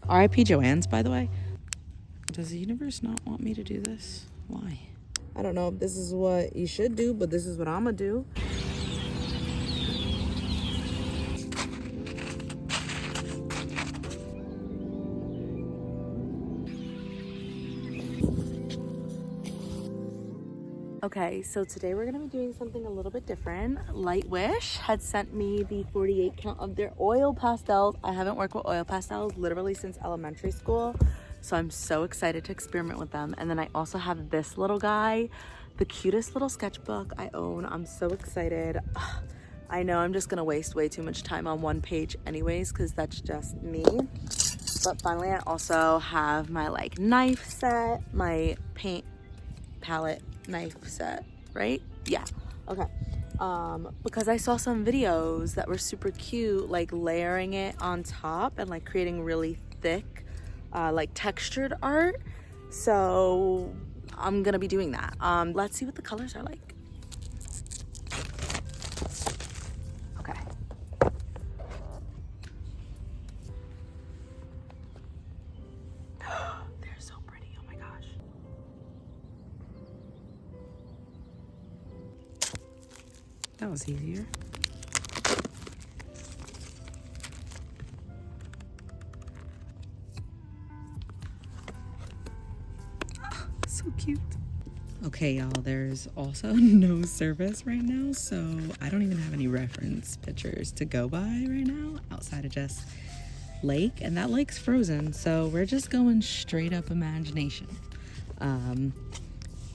R.I.P. Joanne's, by the way. Does the universe not want me to do this? Why? I don't know if this is what you should do, but this is what I'm gonna do. Okay, so today we're gonna be doing something a little bit different. Lightwish had sent me the 48 count of their oil pastels. I haven't worked with oil pastels literally since elementary school, so I'm so excited to experiment with them. And then I also have this little guy, the cutest little sketchbook I own. I'm so excited. Ugh, I know I'm just gonna waste way too much time on one page anyways, because that's just me. But finally, I also have my like knife set, my paint palette knife set, right? Yeah, okay. Because I saw some videos that were super cute, like layering it on top and like creating really thick, like textured art. So I'm gonna be doing that. Let's see what the colors are like. Okay. They're so pretty, oh my gosh. That was easier. So cute. Okay, y'all, there's also no service right now, so I don't even have any reference pictures to go by right now outside of just lake, and that lake's frozen, so we're just going straight up imagination.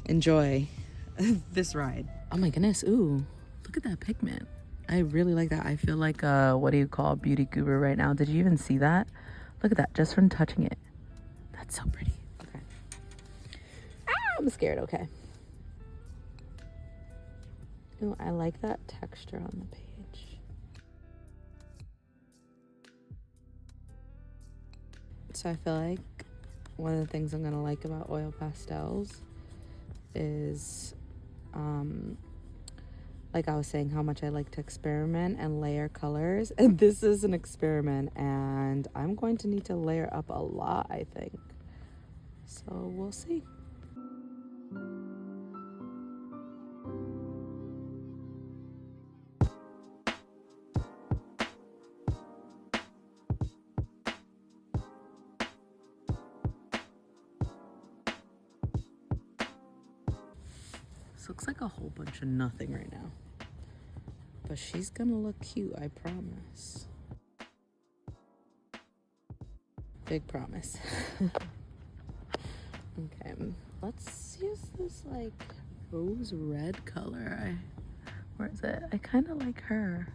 Enjoy this ride. Oh my goodness, ooh, look at that pigment. I really like that. I feel like what do you call beauty guru right now? Did you even see that? Look at that, just from touching it. That's so pretty. Okay. Ah, I'm scared. Okay. Ooh, I like that texture on the page. So I feel like one of the things I'm gonna like about oil pastels is like I was saying, how much I like to experiment and layer colors. And this is an experiment, and I'm going to need to layer up a lot, I think. So we'll see. This looks like a whole bunch of nothing right now. But she's gonna look cute, I promise. Big promise. Okay, let's use this like rose red color. Where is it? I kind of like her.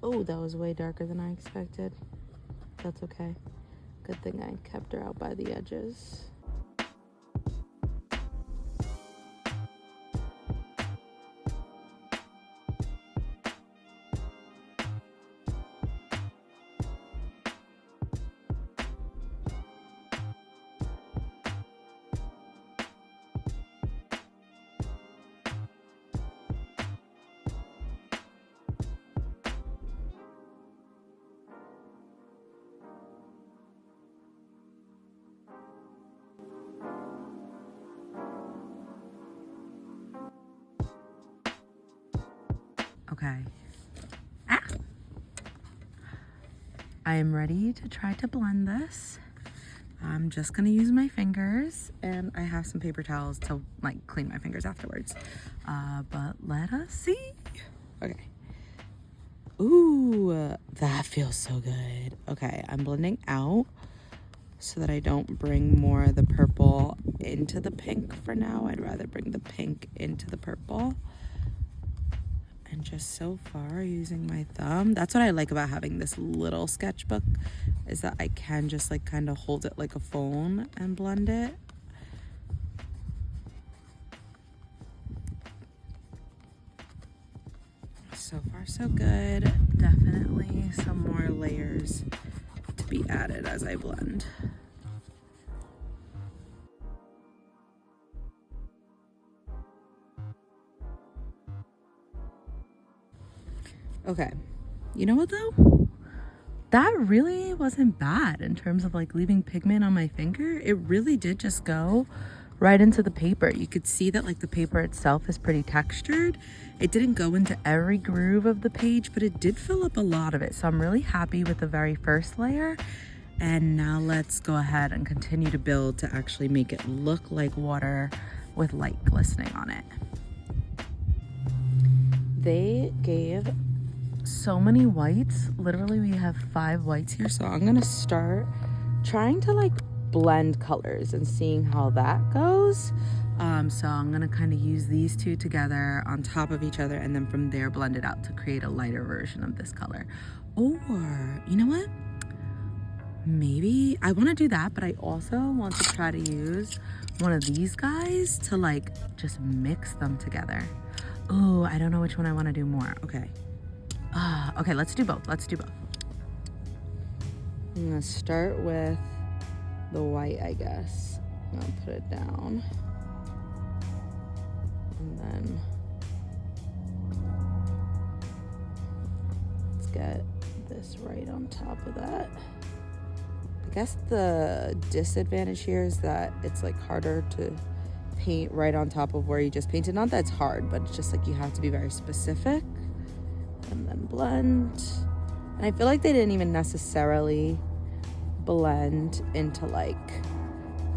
Oh, that was way darker than I expected. That's okay. Good thing I kept her out by the edges. Okay. Ah! I am ready to try to blend this. I'm just gonna use my fingers, and I have some paper towels to like clean my fingers afterwards. But let us see. Okay. Ooh, that feels so good. Okay, I'm blending out so that I don't bring more of the purple into the pink for now. I'd rather bring the pink into the purple. And just so far using my thumb. That's what I like about having this little sketchbook, is that I can just like kind of hold it like a phone and blend it. So far so good. Definitely some more layers to be added as I blend. Okay, you know what though? that really wasn't bad in terms of like leaving pigment on my finger. It really did just go right into the paper. You could see that like the paper itself is pretty textured. It didn't go into every groove of the page, but it did fill up a lot of it. So I'm really happy with the very first layer. And now let's go ahead and continue to build to actually make it look like water with light glistening on it. They gave so many whites. Literally we have 5 whites here. So I'm gonna start trying to like blend colors and seeing how that goes. So I'm gonna kind of use these two together on top of each other and then from there blend it out to create a lighter version of this color. Or, you know what? Maybe I want to do that, but I also want to try to use one of these guys to like just mix them together. Oh, I don't know which one I want to do more. Okay. Okay, let's do both. Let's do both. I'm gonna start with the white, I guess. I'll put it down. And then let's get this right on top of that. I guess the disadvantage here is that it's like harder to paint right on top of where you just painted. Not that it's hard, but it's just like you have to be very specific. And then blend. And I feel like they didn't even necessarily blend into like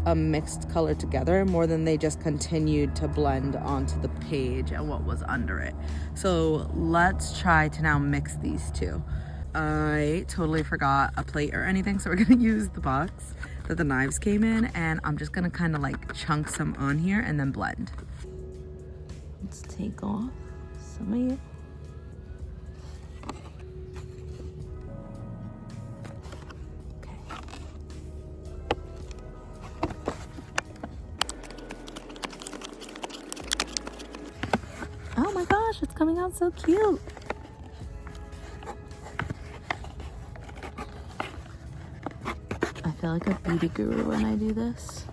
a mixed color together more than they just continued to blend onto the page and what was under it. So let's try to now mix these two. I totally forgot a plate or anything, so we're gonna use the box that the knives came in, and I'm just gonna kind of like chunk some on here and then blend. Let's take off some of it. Oh my gosh, it's coming out so cute. I feel like a beauty guru when I do this.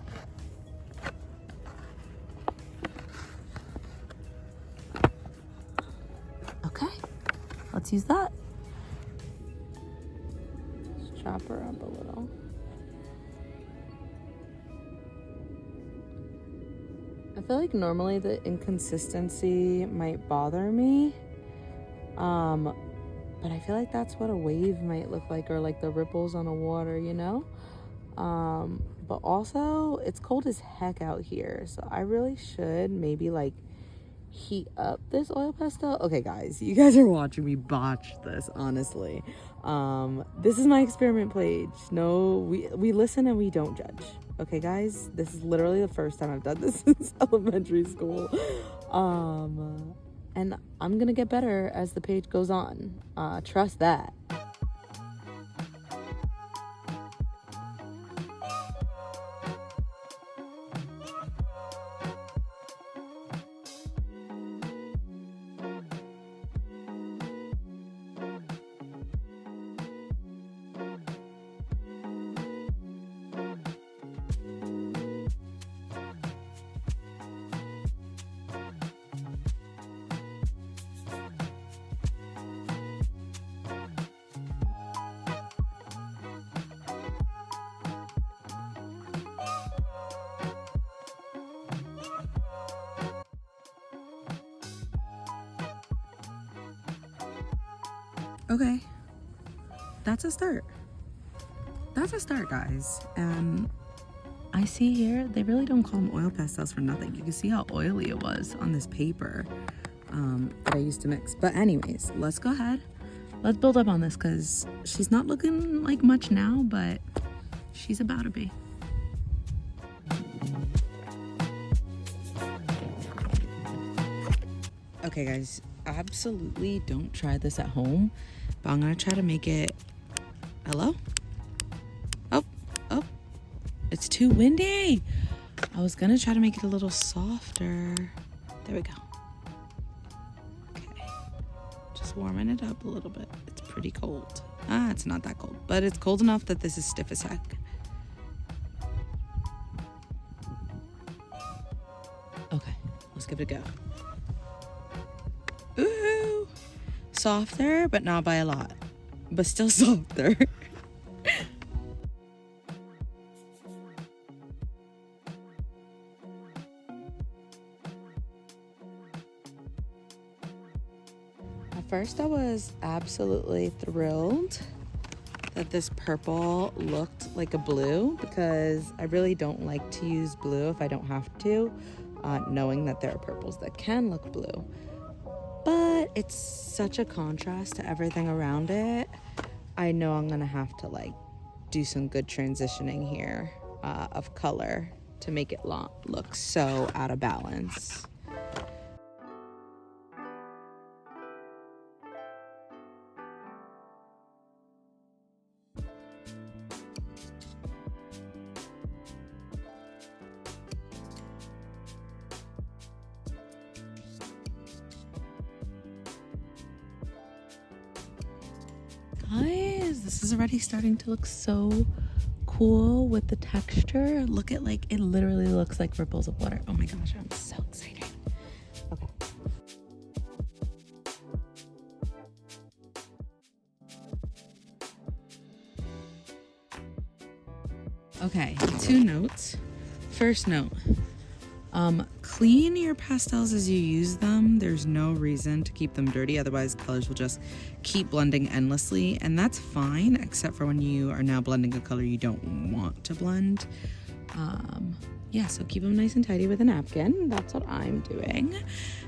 Okay, let's use that. Just chop her up a little. I feel like normally the inconsistency might bother me, but I feel like that's what a wave might look like, or like the ripples on a water, you know? But also it's cold as heck out here, so I really should maybe like heat up this oil pastel. Okay guys, you guys are watching me botch this, honestly. This is my experiment page. No, we listen and we don't judge. Okay guys, this is literally the first time I've done this since elementary school. And I'm gonna get better as the page goes on. Trust that. Okay, that's a start. That's a start, guys. And I see here, they really don't call them oil pastels for nothing. You can see how oily it was on this paper that I used to mix. But anyways, let's go ahead. Let's build up on this because she's not looking like much now, but she's about to be. Okay, guys, absolutely don't try this at home, but I'm gonna try to make it. Hello? Oh, it's too windy. I was gonna try to make it a little softer. There we go. Okay, just warming it up a little bit. It's pretty cold. It's not that cold, but it's cold enough that this is stiff as heck. Okay, let's give it a go. Ooh, softer, but not by a lot. but still softer. At first I was absolutely thrilled that this purple looked like a blue, because I really don't like to use blue if I don't have to, knowing that there are purples that can look blue. But it's such a contrast to everything around it. I know I'm gonna have to like do some good transitioning here of color to make it look so out of balance. Guys, this is already starting to look so cool with the texture. Look at, like, it literally looks like ripples of water. Oh my gosh, I'm so excited. Okay. Okay, 2 notes. First note. Clean your pastels as you use them. There's no reason to keep them dirty, otherwise colors will just keep blending endlessly, and that's fine, except for when you are now blending a color you don't want to blend. Yeah, so keep them nice and tidy with a napkin. That's what I'm doing.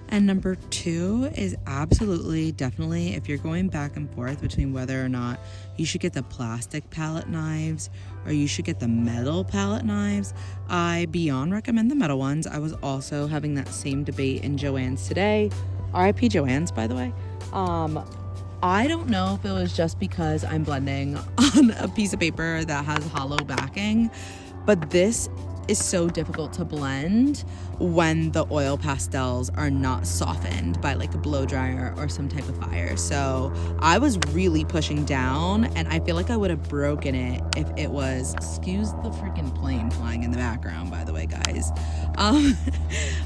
And number 2 is absolutely, definitely, if you're going back and forth between whether or not you should get the plastic palette knives or you should get the metal palette knives, I beyond recommend the metal ones. I was also having that same debate in Joann's today. RIP Joann's, by the way. I don't know if it was just because I'm blending on a piece of paper that has hollow backing, but this is so difficult to blend when the oil pastels are not softened by like a blow dryer or some type of fire. So I was really pushing down, and I feel like I would have broken it if it was, excuse the freaking plane flying in the background, by the way, guys.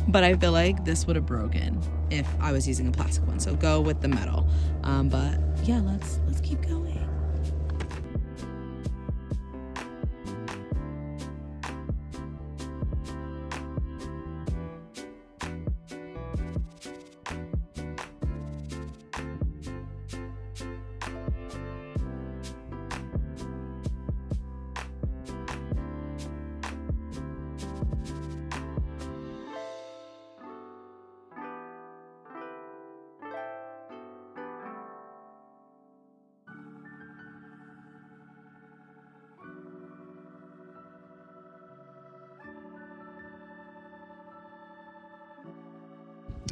But I feel like this would have broken if I was using a plastic one. So go with the metal. But yeah, let's keep going.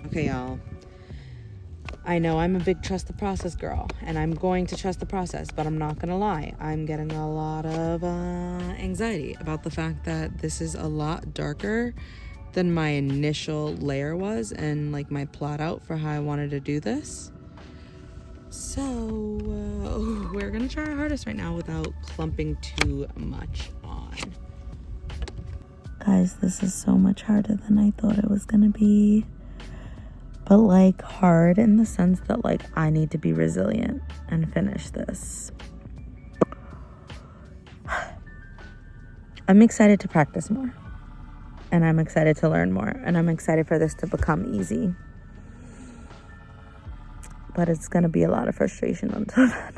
Okay, y'all. I know I'm a big trust the process girl, and I'm going to trust the process, but I'm not gonna lie. I'm getting a lot of anxiety about the fact that this is a lot darker than my initial layer was, and like my plot out for how I wanted to do this. So we're gonna try our hardest right now without clumping too much on. Guys, this is so much harder than I thought it was gonna be. But like hard in the sense that like I need to be resilient and finish this. I'm excited to practice more, and I'm excited to learn more, and I'm excited for this to become easy. But it's gonna be a lot of frustration until then.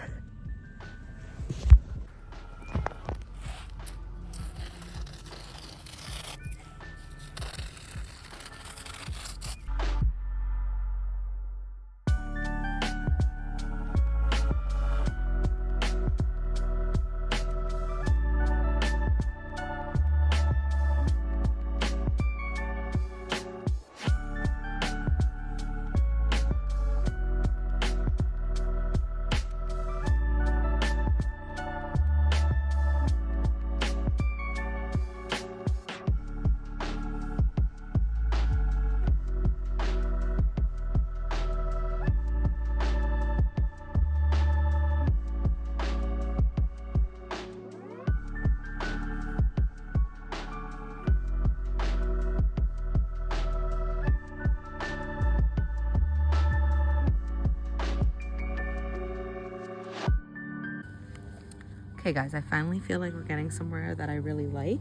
Okay guys, I finally feel like we're getting somewhere that I really like.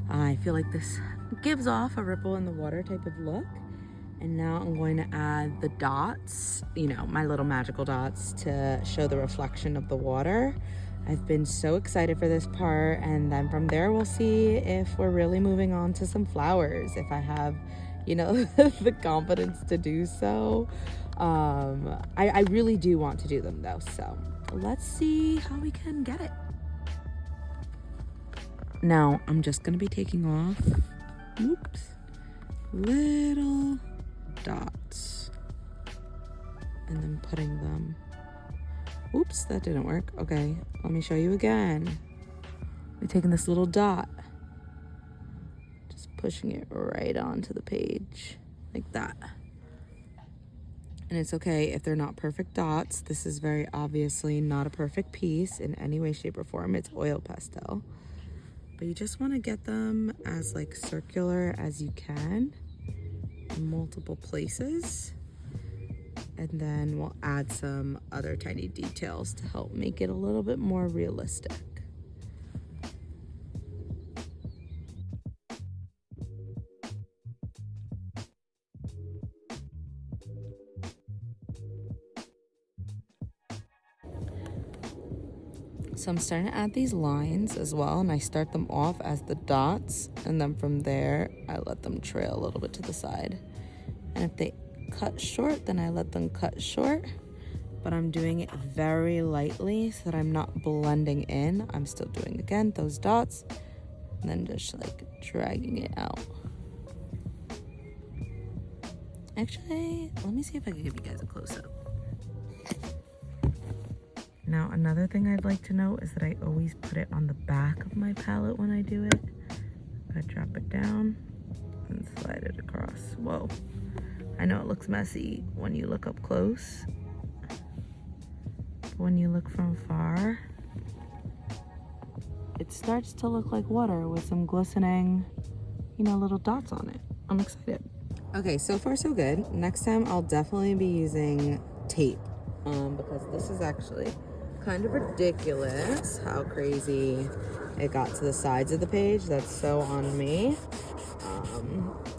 I feel like this gives off a ripple in the water type of look. And now I'm going to add the dots, you know, my little magical dots to show the reflection of the water. I've been so excited for this part, and then from there we'll see if we're really moving on to some flowers, if I have, you know, the confidence to do so. I really do want to do them though, so let's see how we can get it. Now I'm just gonna be taking off, oops, little dots and then putting them, oops, that didn't work. Okay, let me show you again. We're taking this little dot, just pushing it right onto the page like that. And it's okay if they're not perfect dots. This is very obviously not a perfect piece in any way, shape, or form. It's oil pastel. But you just want to get them as like circular as you can in multiple places. And then we'll add some other tiny details to help make it a little bit more realistic. So I'm starting to add these lines as well, and I start them off as the dots, and then from there I let them trail a little bit to the side. And if they cut short, then I let them cut short, but I'm doing it very lightly so that I'm not blending in. I'm still doing, again, those dots, and then just like dragging it out. Actually, let me see if I can give you guys a close-up. Now, another thing I'd like to note is that I always put it on the back of my palette when I do it. I drop it down and slide it across. Whoa. I know it looks messy when you look up close. But when you look from far, it starts to look like water with some glistening, you know, little dots on it. I'm excited. Okay, so far so good. Next time I'll definitely be using tape because this is actually kind of ridiculous how crazy it got to the sides of the page. That's so on me.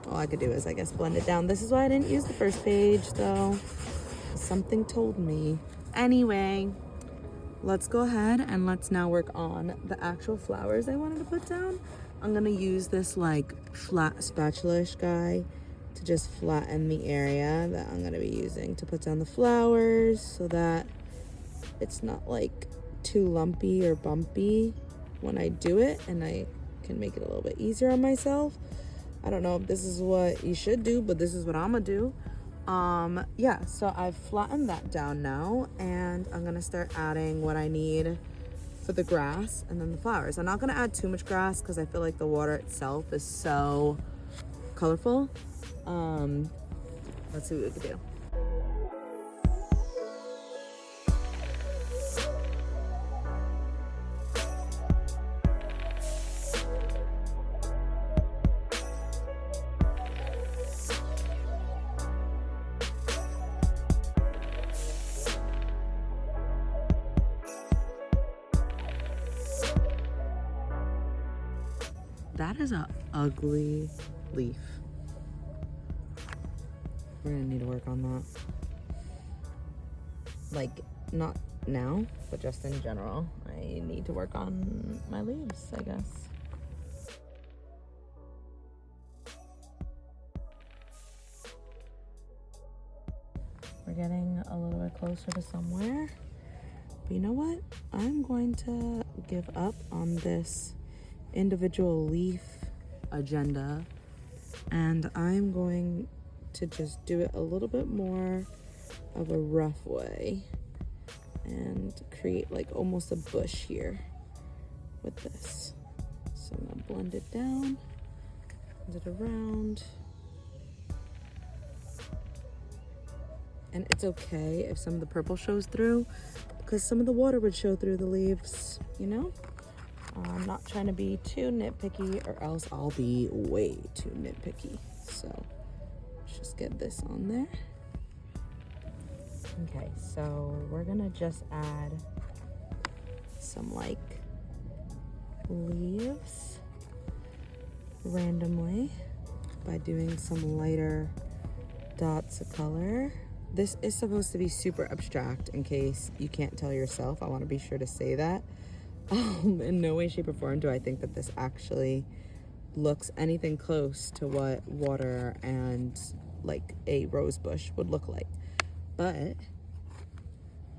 All I could do is, I guess, blend it down. This is why I didn't use the first page though. Something told me. Anyway, let's go ahead and let's now work on the actual flowers I wanted to put down. I'm gonna use this like flat spatula-ish guy to just flatten the area that I'm gonna be using to put down the flowers so that it's not like too lumpy or bumpy when I do it, and I can make it a little bit easier on myself. I don't know if this is what you should do, but this is what I'm gonna do. Yeah, so I've flattened that down now, and I'm gonna start adding what I need for the grass and then the flowers. I'm not gonna add too much grass because I feel like the water itself is so colorful. Let's see what we can do. That is an ugly leaf. We're gonna need to work on that. Like, not now, but just in general. I need to work on my leaves, I guess. We're getting a little bit closer to somewhere. But you know what? I'm going to give up on this individual leaf agenda, and I'm going to just do it a little bit more of a rough way and create like almost a bush here with this. So I'm gonna blend it down, blend it around. And it's okay if some of the purple shows through, because some of the water would show through the leaves, you know? I'm not trying to be too nitpicky, or else I'll be way too nitpicky. So let's just get this on there. Okay, so we're gonna just add some like leaves randomly by doing some lighter dots of color. This is supposed to be super abstract in case you can't tell yourself. I want to be sure to say that. In no way, shape, or form do I think that this actually looks anything close to what water and like a rose bush would look like. But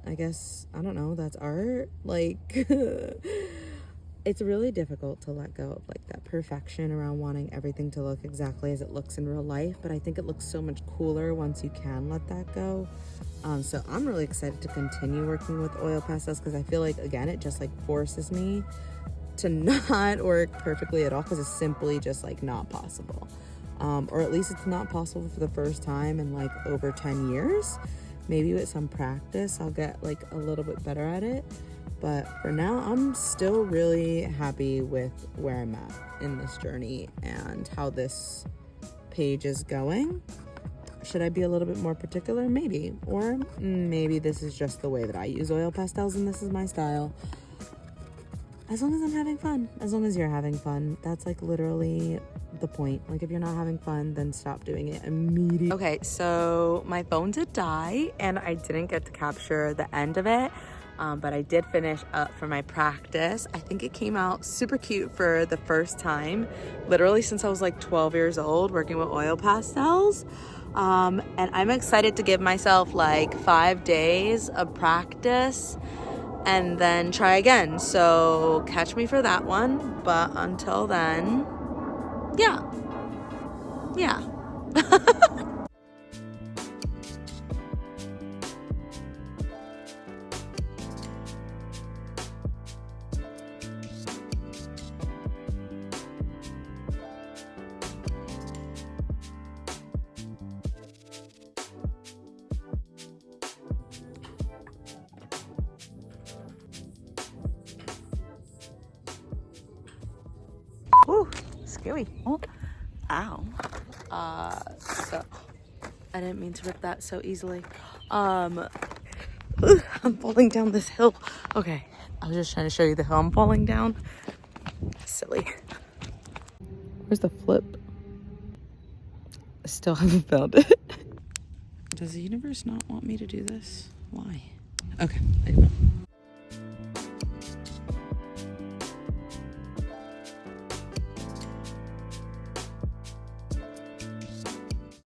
I guess, I don't know, that's art. Like, it's really difficult to let go of like that perfection around wanting everything to look exactly as it looks in real life, but I think it looks so much cooler once you can let that go. So I'm really excited to continue working with oil pastels because I feel like, again, it just like forces me to not work perfectly at all because it's simply just like not possible. Or at least it's not possible for the first time in like over 10 years. Maybe with some practice, I'll get like a little bit better at it. But for now, I'm still really happy with where I'm at in this journey and how this page is going. Should I be a little bit more particular? Maybe. Or maybe this is just the way that I use oil pastels and this is my style. As long as I'm having fun. As long as you're having fun. That's like literally the point. Like if you're not having fun, then stop doing it immediately. Okay, so my phone did die and I didn't get to capture the end of it. But I did finish up for my practice. I think it came out super cute for the first time, literally since I was like 12 years old working with oil pastels. And I'm excited to give myself like 5 days of practice and then try again. So catch me for that one. But until then, yeah. Woo, scary. Oh, ow. So I didn't mean to rip that so easily. I'm falling down this hill. Okay, I was just trying to show you the hill I'm falling down. Silly. Where's the flip? I still haven't found it. Does the universe not want me to do this? Why? Okay, I know.